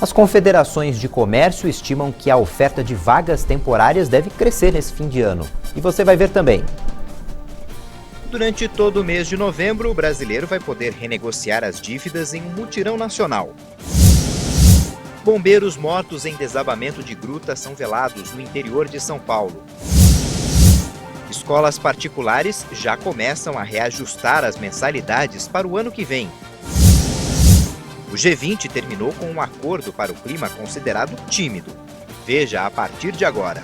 As confederações de comércio estimam que a oferta de vagas temporárias deve crescer nesse fim de ano. E você vai ver também. Durante todo o mês de novembro, o brasileiro vai poder renegociar as dívidas em um mutirão nacional. Bombeiros mortos em desabamento de gruta são velados no interior de São Paulo. Escolas particulares já começam a reajustar as mensalidades para o ano que vem. O G20 terminou com um acordo para o clima considerado tímido. Veja a partir de agora.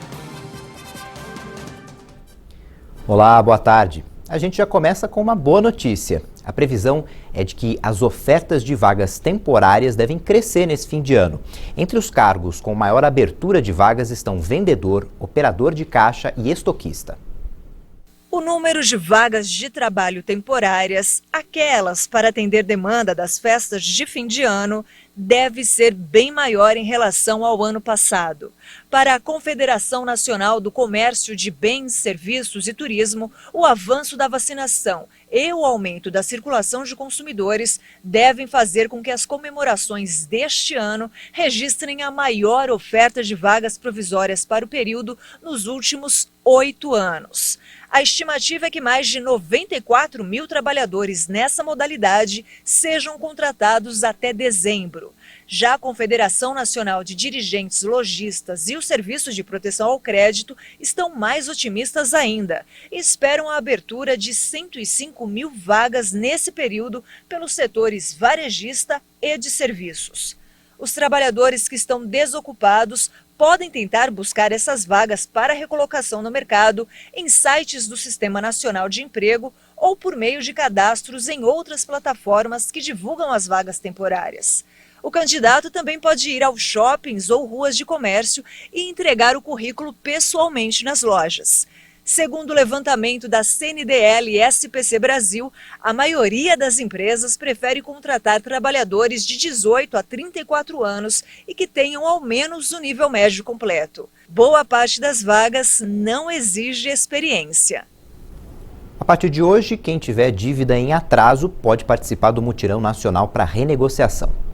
Olá, boa tarde. A gente já começa com uma boa notícia. A previsão é de que as ofertas de vagas temporárias devem crescer nesse fim de ano. Entre os cargos com maior abertura de vagas estão vendedor, operador de caixa e estoquista. O número de vagas de trabalho temporárias, aquelas para atender demanda das festas de fim de ano, deve ser bem maior em relação ao ano passado. Para a Confederação Nacional do Comércio de Bens, Serviços e Turismo, o avanço da vacinação e o aumento da circulação de consumidores devem fazer com que as comemorações deste ano registrem a maior oferta de vagas provisórias para o período nos últimos 8 anos. A estimativa é que mais de 94 mil trabalhadores nessa modalidade sejam contratados até dezembro. Já a Confederação Nacional de Dirigentes Lojistas e os Serviços de Proteção ao Crédito estão mais otimistas ainda e esperam a abertura de 105 mil vagas nesse período pelos setores varejista e de serviços. Os trabalhadores que estão desocupados podem tentar buscar essas vagas para recolocação no mercado em sites do Sistema Nacional de Emprego ou por meio de cadastros em outras plataformas que divulgam as vagas temporárias. O candidato também pode ir aos shoppings ou ruas de comércio e entregar o currículo pessoalmente nas lojas. Segundo o levantamento da CNDL e SPC Brasil, a maioria das empresas prefere contratar trabalhadores de 18 a 34 anos e que tenham ao menos o nível médio completo. Boa parte das vagas não exige experiência. A partir de hoje, quem tiver dívida em atraso pode participar do Mutirão Nacional para renegociação.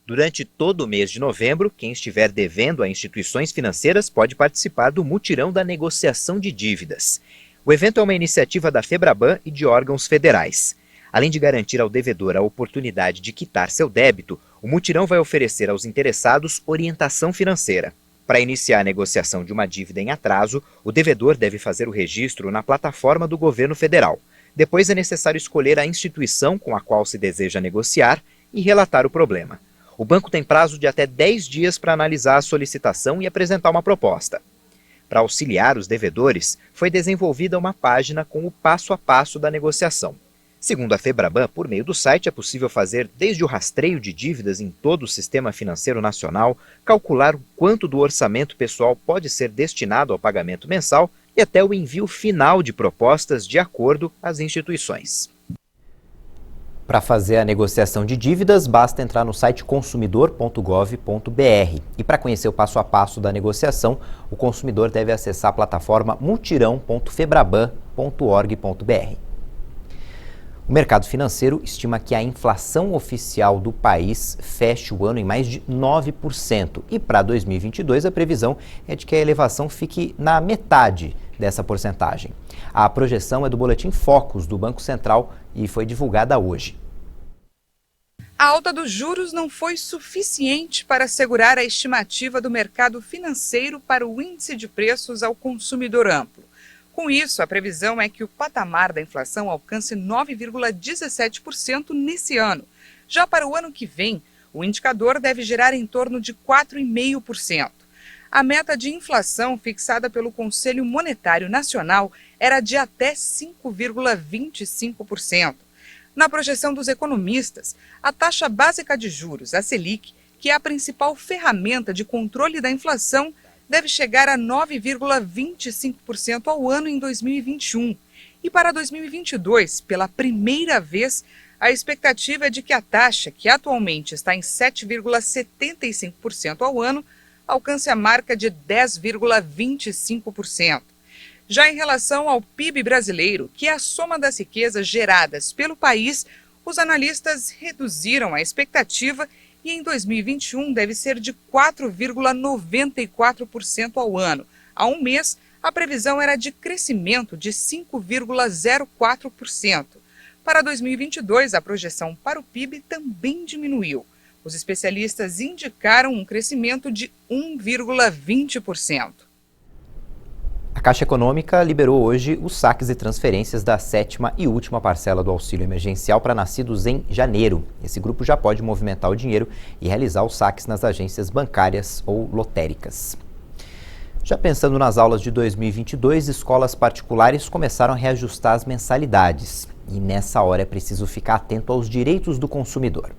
Durante todo o mês de novembro, quem estiver devendo a instituições financeiras pode participar do Mutirão da Negociação de Dívidas. O evento é uma iniciativa da FEBRABAN e de órgãos federais. Além de garantir ao devedor a oportunidade de quitar seu débito, o mutirão vai oferecer aos interessados orientação financeira. Para iniciar a negociação de uma dívida em atraso, o devedor deve fazer o registro na plataforma do governo federal. Depois é necessário escolher a instituição com a qual se deseja negociar e relatar o problema. O banco tem prazo de até 10 dias para analisar a solicitação e apresentar uma proposta. Para auxiliar os devedores, foi desenvolvida uma página com o passo a passo da negociação. Segundo a FEBRABAN, por meio do site é possível fazer desde o rastreio de dívidas em todo o sistema financeiro nacional, calcular o quanto do orçamento pessoal pode ser destinado ao pagamento mensal e até o envio final de propostas de acordo às instituições. Para fazer a negociação de dívidas, basta entrar no site consumidor.gov.br. E para conhecer o passo a passo da negociação, o consumidor deve acessar a plataforma mutirão.febraban.org.br. O mercado financeiro estima que a inflação oficial do país feche o ano em mais de 9%. E para 2022, a previsão é de que a elevação fique na metade dessa porcentagem. A projeção é do Boletim Focus do Banco Central e foi divulgada hoje. A alta dos juros não foi suficiente para assegurar a estimativa do mercado financeiro para o índice de preços ao consumidor amplo. Com isso, a previsão é que o patamar da inflação alcance 9,17% nesse ano. Já para o ano que vem, o indicador deve girar em torno de 4,5%. A meta de inflação fixada pelo Conselho Monetário Nacional era de até 5,25%. Na projeção dos economistas, a taxa básica de juros, a Selic, que é a principal ferramenta de controle da inflação, deve chegar a 9,25% ao ano em 2021. E para 2022, pela primeira vez, a expectativa é de que a taxa, que atualmente está em 7,75% ao ano, alcance a marca de 10,25%. Já em relação ao PIB brasileiro, que é a soma das riquezas geradas pelo país, os analistas reduziram a expectativa e em 2021 deve ser de 4,94% ao ano. Há um mês, a previsão era de crescimento de 5,04%. Para 2022, a projeção para o PIB também diminuiu. Os especialistas indicaram um crescimento de 1,20%. A Caixa Econômica liberou hoje os saques e transferências da 7ª e última parcela do auxílio emergencial para nascidos em janeiro. Esse grupo já pode movimentar o dinheiro e realizar os saques nas agências bancárias ou lotéricas. Já pensando nas aulas de 2022, escolas particulares começaram a reajustar as mensalidades. E nessa hora é preciso ficar atento aos direitos do consumidor.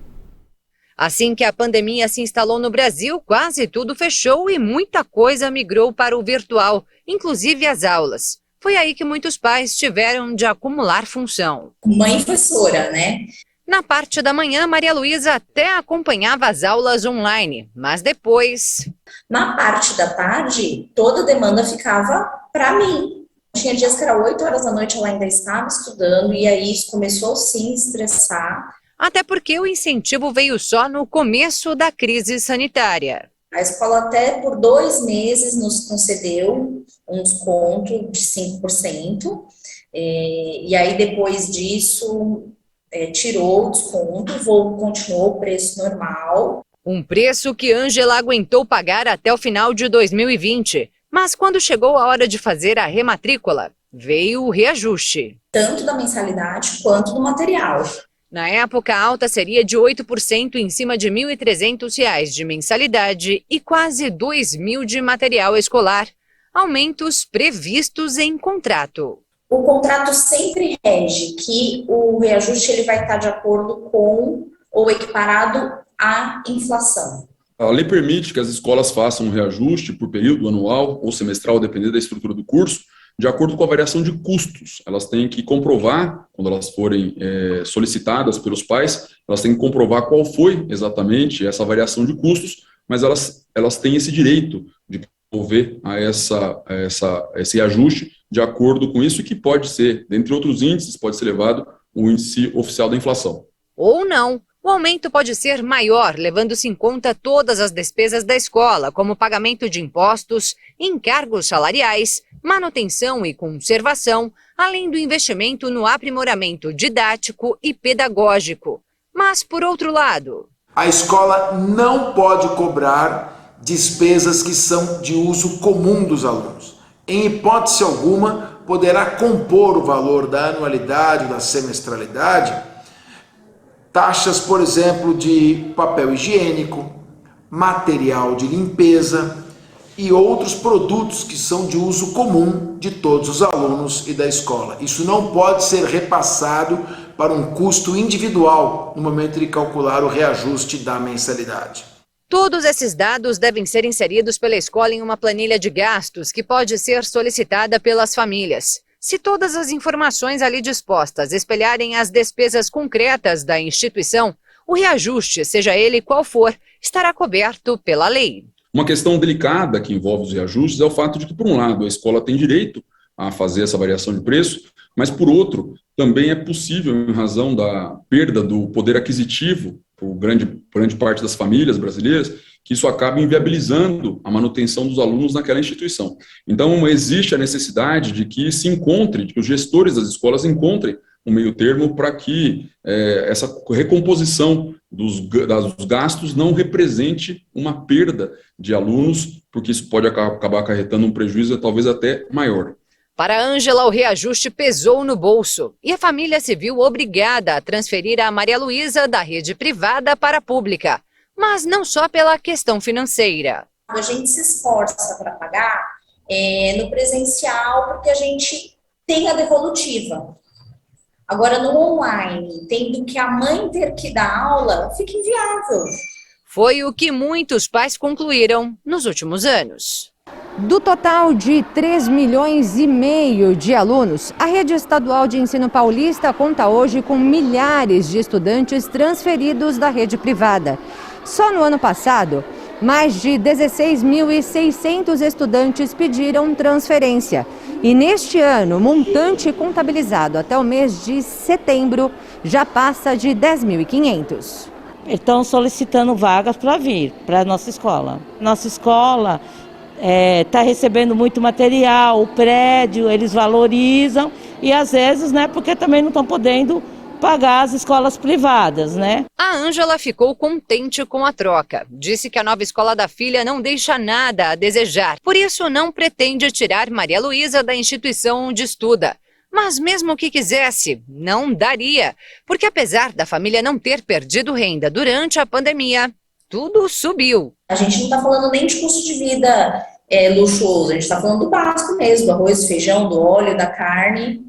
Assim que a pandemia se instalou no Brasil, quase tudo fechou e muita coisa migrou para o virtual, inclusive as aulas. Foi aí que muitos pais tiveram de acumular função. Mãe professora, né? Na parte da manhã, Maria Luísa até acompanhava as aulas online, mas depois... Na parte da tarde, toda a demanda ficava para mim. Tinha dias que era 8 horas da noite, ela ainda estava estudando, e aí isso começou sim a estressar. Até porque o incentivo veio só no começo da crise sanitária. A escola até por 2 meses nos concedeu um desconto de 5%, e aí depois disso tirou o desconto, continuou o preço normal. Um preço que Ângela aguentou pagar até o final de 2020. Mas quando chegou a hora de fazer a rematrícula, veio o reajuste. Tanto da mensalidade quanto do material. Na época, a alta seria de 8% em cima de R$ 1.300 de mensalidade e quase R$ 2.000 de material escolar. Aumentos previstos em contrato. O contrato sempre rege que o reajuste ele vai estar de acordo com ou equiparado à inflação. A lei permite que as escolas façam um reajuste por período anual ou semestral, dependendo da estrutura do curso, de acordo com a variação de custos. Elas têm que comprovar, quando elas forem solicitadas pelos pais, elas têm que comprovar qual foi exatamente essa variação de custos, mas elas têm esse direito de promover esse ajuste de acordo com isso, que pode ser, dentre outros índices, pode ser levado o índice oficial da inflação. Ou não. O aumento pode ser maior, levando-se em conta todas as despesas da escola, como pagamento de impostos, encargos salariais, manutenção e conservação, além do investimento no aprimoramento didático e pedagógico. Mas, por outro lado... A escola não pode cobrar despesas que são de uso comum dos alunos. Em hipótese alguma, poderá compor o valor da anualidade ou da semestralidade taxas, por exemplo, de papel higiênico, material de limpeza e outros produtos que são de uso comum de todos os alunos e da escola. Isso não pode ser repassado para um custo individual no momento de calcular o reajuste da mensalidade. Todos esses dados devem ser inseridos pela escola em uma planilha de gastos que pode ser solicitada pelas famílias. Se todas as informações ali dispostas espelharem as despesas concretas da instituição, o reajuste, seja ele qual for, estará coberto pela lei. Uma questão delicada que envolve os reajustes é o fato de que, por um lado, a escola tem direito a fazer essa variação de preço, mas, por outro, também é possível, em razão da perda do poder aquisitivo por grande parte das famílias brasileiras, que isso acaba inviabilizando a manutenção dos alunos naquela instituição. Então, existe a necessidade de que de que os gestores das escolas encontrem um meio termo para que essa recomposição dos gastos não represente uma perda de alunos, porque isso pode acabar acarretando um prejuízo talvez até maior. Para Ângela, o reajuste pesou no bolso e a família se viu obrigada a transferir a Maria Luísa da rede privada para a pública, mas não só pela questão financeira. A gente se esforça para pagar no presencial porque a gente tem a devolutiva. Agora, no online, tendo que a mãe ter que dar aula, fica inviável. Foi o que muitos pais concluíram nos últimos anos. Do total de 3,5 milhões de alunos, a rede estadual de ensino paulista conta hoje com milhares de estudantes transferidos da rede privada. Só no ano passado, mais de 16.600 estudantes pediram transferência. E neste ano, o montante contabilizado até o mês de setembro já passa de 10.500. estão solicitando vagas para vir para a nossa escola. Nossa escola está recebendo muito material, o prédio, eles valorizam e às vezes, né, porque também não estão podendo pagar as escolas privadas, né? A Ângela ficou contente com a troca. Disse que a nova escola da filha não deixa nada a desejar. Por isso, não pretende tirar Maria Luísa da instituição onde estuda. Mas mesmo que quisesse, não daria. Porque apesar da família não ter perdido renda durante a pandemia, tudo subiu. A gente não está falando nem de custo de vida luxuoso, a gente está falando do básico mesmo, do arroz, do feijão, do óleo, da carne.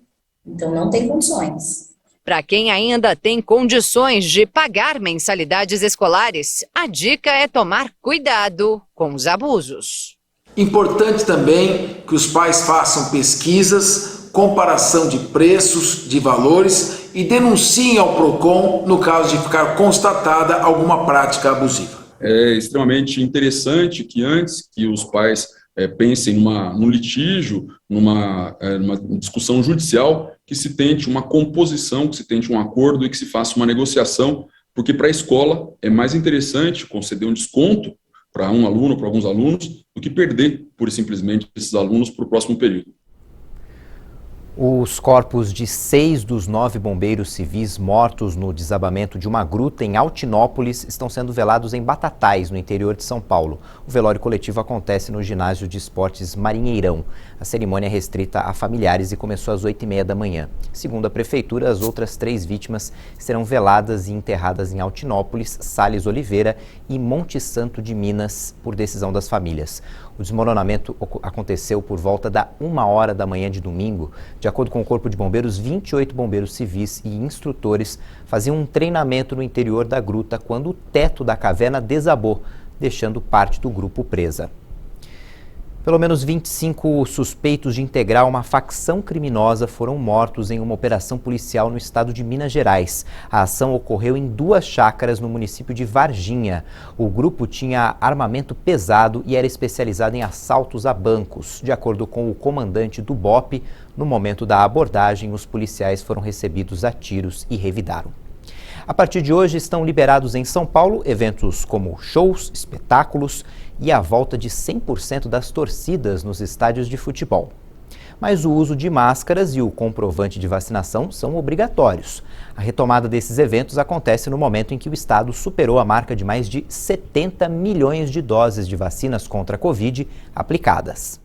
Então não tem condições. Para quem ainda tem condições de pagar mensalidades escolares, a dica é tomar cuidado com os abusos. Importante também que os pais façam pesquisas, comparação de preços, de valores e denunciem ao PROCON no caso de ficar constatada alguma prática abusiva. É extremamente interessante que antes que os pais pensem num litígio, numa discussão judicial, que se tente uma composição, que se tente um acordo e que se faça uma negociação, porque para a escola é mais interessante conceder um desconto para um aluno, para alguns alunos, do que perder, pura e simplesmente, esses alunos para o próximo período. Os corpos de 6 dos 9 bombeiros civis mortos no desabamento de uma gruta em Altinópolis estão sendo velados em Batatais, no interior de São Paulo. O velório coletivo acontece no ginásio de esportes Marinheirão. A cerimônia é restrita a familiares e começou às 8h30 da manhã. Segundo a prefeitura, as outras 3 vítimas serão veladas e enterradas em Altinópolis, Sales Oliveira e Monte Santo de Minas, por decisão das famílias. O desmoronamento aconteceu por volta da 1h da manhã de domingo. De acordo com o Corpo de Bombeiros, 28 bombeiros civis e instrutores faziam um treinamento no interior da gruta quando o teto da caverna desabou, deixando parte do grupo presa. Pelo menos 25 suspeitos de integrar uma facção criminosa foram mortos em uma operação policial no estado de Minas Gerais. A ação ocorreu em 2 chácaras no município de Varginha. O grupo tinha armamento pesado e era especializado em assaltos a bancos. De acordo com o comandante do BOPE, no momento da abordagem, os policiais foram recebidos a tiros e revidaram. A partir de hoje estão liberados em São Paulo eventos como shows, espetáculos e a volta de 100% das torcidas nos estádios de futebol. Mas o uso de máscaras e o comprovante de vacinação são obrigatórios. A retomada desses eventos acontece no momento em que o estado superou a marca de mais de 70 milhões de doses de vacinas contra a Covid aplicadas.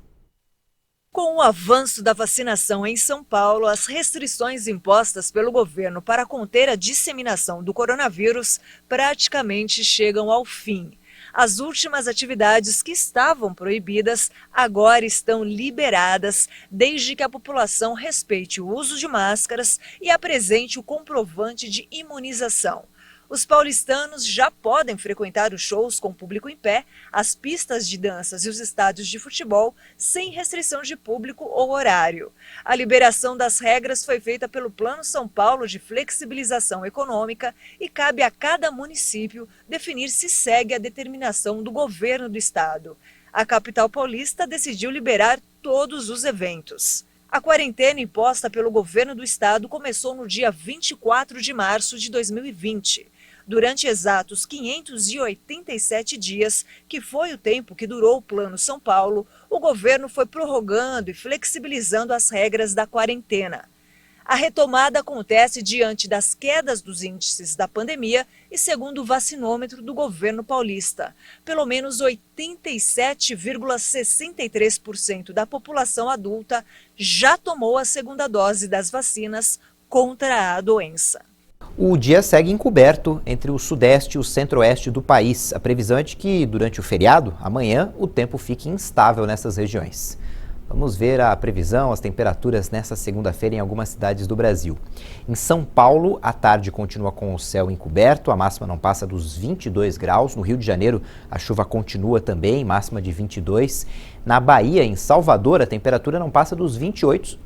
Com o avanço da vacinação em São Paulo, as restrições impostas pelo governo para conter a disseminação do coronavírus praticamente chegam ao fim. As últimas atividades que estavam proibidas agora estão liberadas, desde que a população respeite o uso de máscaras e apresente o comprovante de imunização. Os paulistanos já podem frequentar os shows com público em pé, as pistas de danças e os estádios de futebol sem restrição de público ou horário. A liberação das regras foi feita pelo Plano São Paulo de Flexibilização Econômica e cabe a cada município definir se segue a determinação do governo do estado. A capital paulista decidiu liberar todos os eventos. A quarentena imposta pelo governo do estado começou no dia 24 de março de 2020. Durante exatos 587 dias, que foi o tempo que durou o Plano São Paulo, o governo foi prorrogando e flexibilizando as regras da quarentena. A retomada acontece diante das quedas dos índices da pandemia e segundo o vacinômetro do governo paulista. Pelo menos 87,63% da população adulta já tomou a segunda dose das vacinas contra a doença. O dia segue encoberto entre o sudeste e o centro-oeste do país. A previsão é de que, durante o feriado, amanhã, o tempo fique instável nessas regiões. Vamos ver a previsão, as temperaturas nesta segunda-feira em algumas cidades do Brasil. Em São Paulo, a tarde continua com o céu encoberto, a máxima não passa dos 22 graus. No Rio de Janeiro, a chuva continua também, máxima de 22. Na Bahia, em Salvador, a temperatura não passa dos 28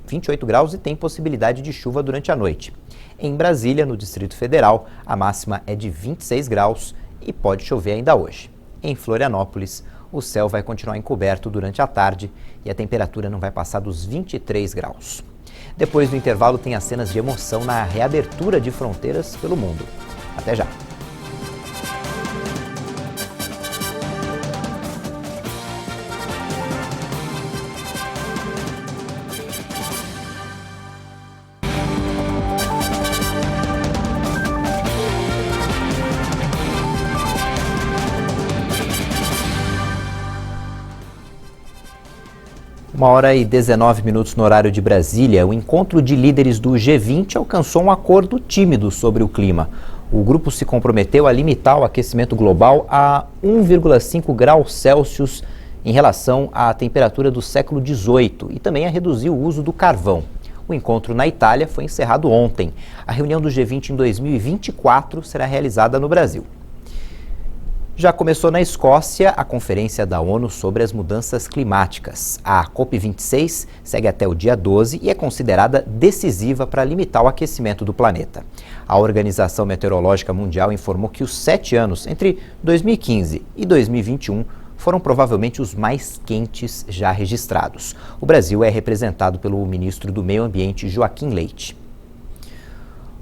graus e tem possibilidade de chuva durante a noite. Em Brasília, no Distrito Federal, a máxima é de 26 graus e pode chover ainda hoje. Em Florianópolis, o céu vai continuar encoberto durante a tarde e a temperatura não vai passar dos 23 graus. Depois do intervalo, tem as cenas de emoção na reabertura de fronteiras pelo mundo. Até já! 1h19 no horário de Brasília. O encontro de líderes do G20 alcançou um acordo tímido sobre o clima. O grupo se comprometeu a limitar o aquecimento global a 1,5 graus Celsius em relação à temperatura do século XVIII e também a reduzir o uso do carvão. O encontro na Itália foi encerrado ontem. A reunião do G20 em 2024 será realizada no Brasil. Já começou na Escócia a Conferência da ONU sobre as Mudanças Climáticas. A COP26 segue até o dia 12 e é considerada decisiva para limitar o aquecimento do planeta. A Organização Meteorológica Mundial informou que os 7 anos entre 2015 e 2021 foram provavelmente os mais quentes já registrados. O Brasil é representado pelo ministro do Meio Ambiente, Joaquim Leite.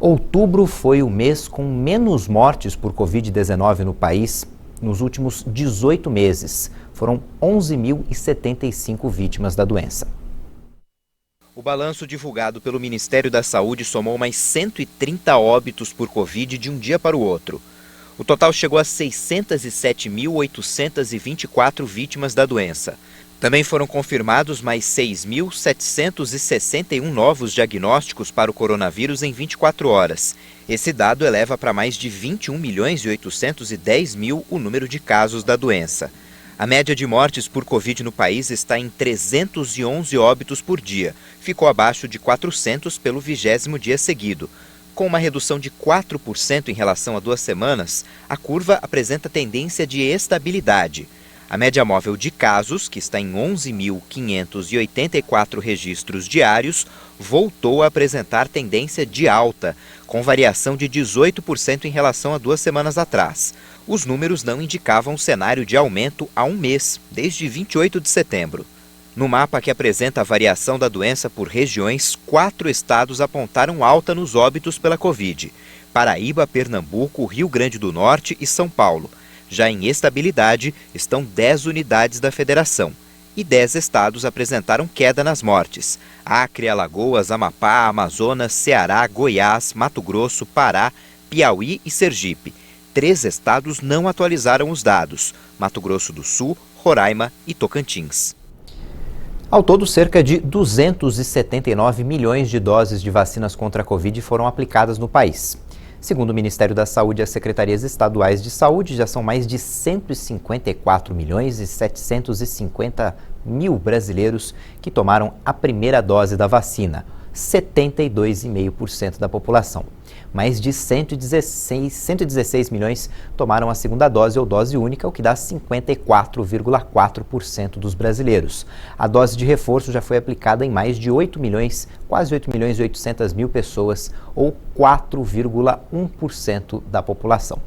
Outubro foi o mês com menos mortes por Covid-19 no país nos últimos 18 meses. Foram 11.075 vítimas da doença. O balanço divulgado pelo Ministério da Saúde somou mais 130 óbitos por Covid de um dia para o outro. O total chegou a 607.824 vítimas da doença. Também foram confirmados mais 6.761 novos diagnósticos para o coronavírus em 24 horas. Esse dado eleva para mais de 21.810.000 o número de casos da doença. A média de mortes por Covid no país está em 311 óbitos por dia. Ficou abaixo de 400 pelo 20º dia seguido. Com uma redução de 4% em relação a 2 semanas, a curva apresenta tendência de estabilidade. A média móvel de casos, que está em 11.584 registros diários, voltou a apresentar tendência de alta, com variação de 18% em relação a 2 semanas atrás. Os números não indicavam cenário de aumento há um mês, desde 28 de setembro. No mapa que apresenta a variação da doença por regiões, 4 estados apontaram alta nos óbitos pela Covid: Paraíba, Pernambuco, Rio Grande do Norte e São Paulo. Já em estabilidade estão 10 unidades da federação e 10 estados apresentaram queda nas mortes: Acre, Alagoas, Amapá, Amazonas, Ceará, Goiás, Mato Grosso, Pará, Piauí e Sergipe. 3 estados não atualizaram os dados: Mato Grosso do Sul, Roraima e Tocantins. Ao todo, cerca de 279 milhões de doses de vacinas contra a Covid foram aplicadas no país. Segundo o Ministério da Saúde e as secretarias estaduais de saúde, já são mais de 154 milhões e 750 mil brasileiros que tomaram a primeira dose da vacina, 72,5% da população. Mais de 116 milhões tomaram a segunda dose ou dose única, o que dá 54,4% dos brasileiros. A dose de reforço já foi aplicada em mais de 8 milhões, quase 8 milhões e 800 mil pessoas, ou 4,1% da população.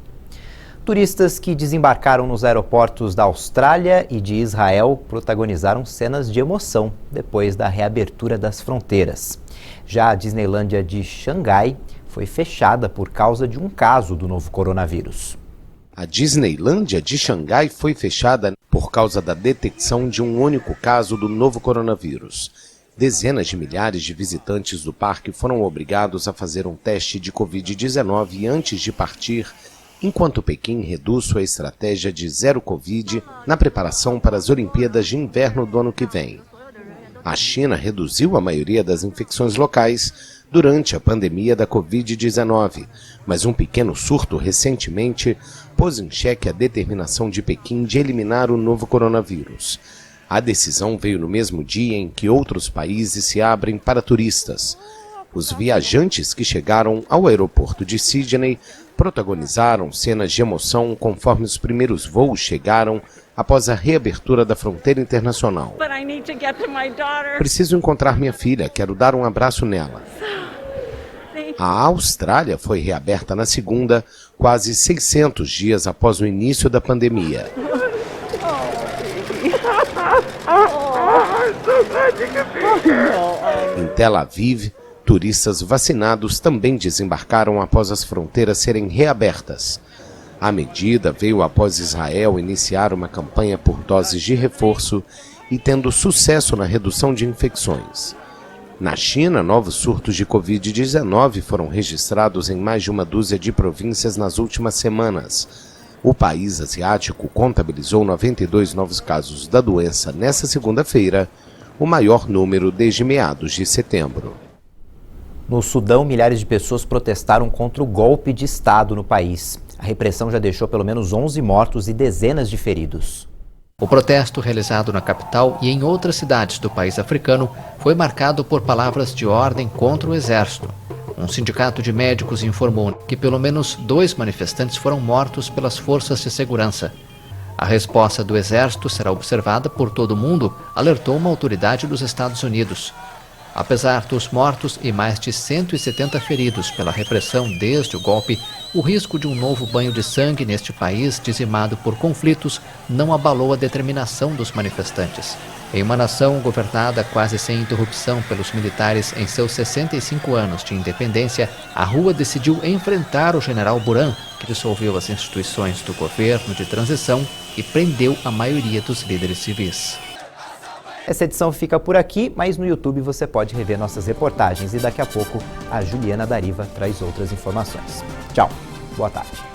Turistas que desembarcaram nos aeroportos da Austrália e de Israel protagonizaram cenas de emoção depois da reabertura das fronteiras. Já a Disneylândia de Xangai foi fechada por causa de um caso do novo coronavírus. A Disneylândia de Xangai foi fechada por causa da detecção de um único caso do novo coronavírus. Dezenas de milhares de visitantes do parque foram obrigados a fazer um teste de Covid-19 antes de partir, enquanto Pequim reduz sua estratégia de zero Covid na preparação para as Olimpíadas de Inverno do ano que vem. A China reduziu a maioria das infecções locais durante a pandemia da Covid-19, mas um pequeno surto recentemente pôs em xeque a determinação de Pequim de eliminar o novo coronavírus. A decisão veio no mesmo dia em que outros países se abrem para turistas. Os viajantes que chegaram ao aeroporto de Sydney protagonizaram cenas de emoção conforme os primeiros voos chegaram após a reabertura da fronteira internacional. Preciso encontrar minha filha, quero dar um abraço nela. A Austrália foi reaberta na segunda, quase 600 dias após o início da pandemia. Em Tel Aviv, turistas vacinados também desembarcaram após as fronteiras serem reabertas. A medida veio após Israel iniciar uma campanha por doses de reforço e tendo sucesso na redução de infecções. Na China, novos surtos de Covid-19 foram registrados em mais de uma dúzia de províncias nas últimas semanas. O país asiático contabilizou 92 novos casos da doença nesta segunda-feira, o maior número desde meados de setembro. No Sudão, milhares de pessoas protestaram contra o golpe de Estado no país. A repressão já deixou pelo menos 11 mortos e dezenas de feridos. O protesto, realizado na capital e em outras cidades do país africano, foi marcado por palavras de ordem contra o exército. Um sindicato de médicos informou que pelo menos 2 manifestantes foram mortos pelas forças de segurança. A resposta do exército será observada por todo o mundo, alertou uma autoridade dos Estados Unidos. Apesar dos mortos e mais de 170 feridos pela repressão desde o golpe, o risco de um novo banho de sangue neste país dizimado por conflitos não abalou a determinação dos manifestantes. Em uma nação governada quase sem interrupção pelos militares em seus 65 anos de independência, a rua decidiu enfrentar o general Burhan, que dissolveu as instituições do governo de transição e prendeu a maioria dos líderes civis. Essa edição fica por aqui, mas no YouTube você pode rever nossas reportagens e daqui a pouco a Juliana Dariva traz outras informações. Tchau, boa tarde.